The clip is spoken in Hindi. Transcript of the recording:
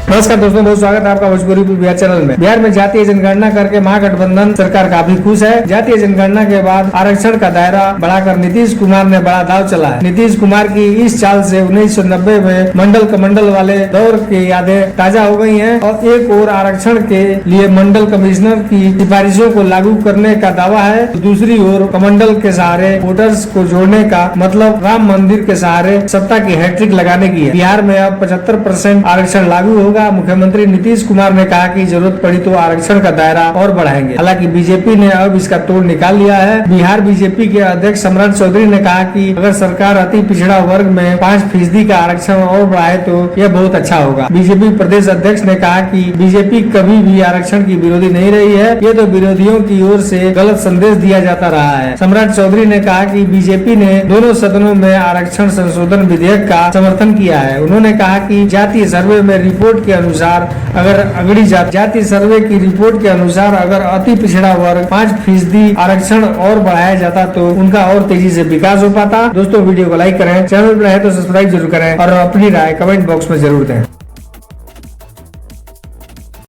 नमस्कार दोस्तों, बहुत स्वागत है आपका भोजपुरी बिहार चैनल में। बिहार में जातीय जनगणना करके महागठबंधन सरकार काफी खुश है। जातीय जनगणना के बाद आरक्षण का दायरा बढ़ाकर नीतीश कुमार ने बड़ा दाव चला है। नीतीश कुमार की इस चाल से 1990 में मंडल कमंडल वाले दौर की यादें ताजा हो गई हैं और एक और आरक्षण के लिए मंडल कमिश्नर की सिफारिशों को लागू करने का दावा है, तो दूसरी ओर कमंडल के सहारे वोटर्स को जोड़ने का मतलब राम मंदिर के सहारे सत्ता की हैट्रिक लगाने की है। बिहार में अब 75% आरक्षण लागू होगा। मुख्यमंत्री नीतीश कुमार ने कहा कि जरूरत पड़ी तो आरक्षण का दायरा और बढ़ाएंगे। हालांकि बीजेपी ने अब इसका तोड़ निकाल लिया है। बिहार बीजेपी के अध्यक्ष सम्राट चौधरी ने कहा कि अगर सरकार अति पिछड़ा वर्ग में 5% का आरक्षण और बढ़ाए तो यह बहुत अच्छा होगा। बीजेपी प्रदेश अध्यक्ष ने कहा कि बीजेपी कभी भी आरक्षण की विरोधी नहीं रही है, ये तो विरोधियों की ओर से गलत संदेश दिया जाता रहा है। सम्राट चौधरी ने कहा कि बीजेपी ने दोनों सदनों में आरक्षण संशोधन विधेयक का समर्थन किया है। उन्होंने कहा कि जातीय सर्वे में रिपोर्ट के अनुसार जातीय सर्वे की रिपोर्ट के अनुसार अगर अति पिछड़ा वर्ग 5% आरक्षण और बढ़ाया जाता तो उनका और तेजी से विकास हो पाता। दोस्तों, वीडियो को लाइक करें, चैनल पर है तो सब्सक्राइब जरूर करें और अपनी राय कमेंट बॉक्स में जरूर दें।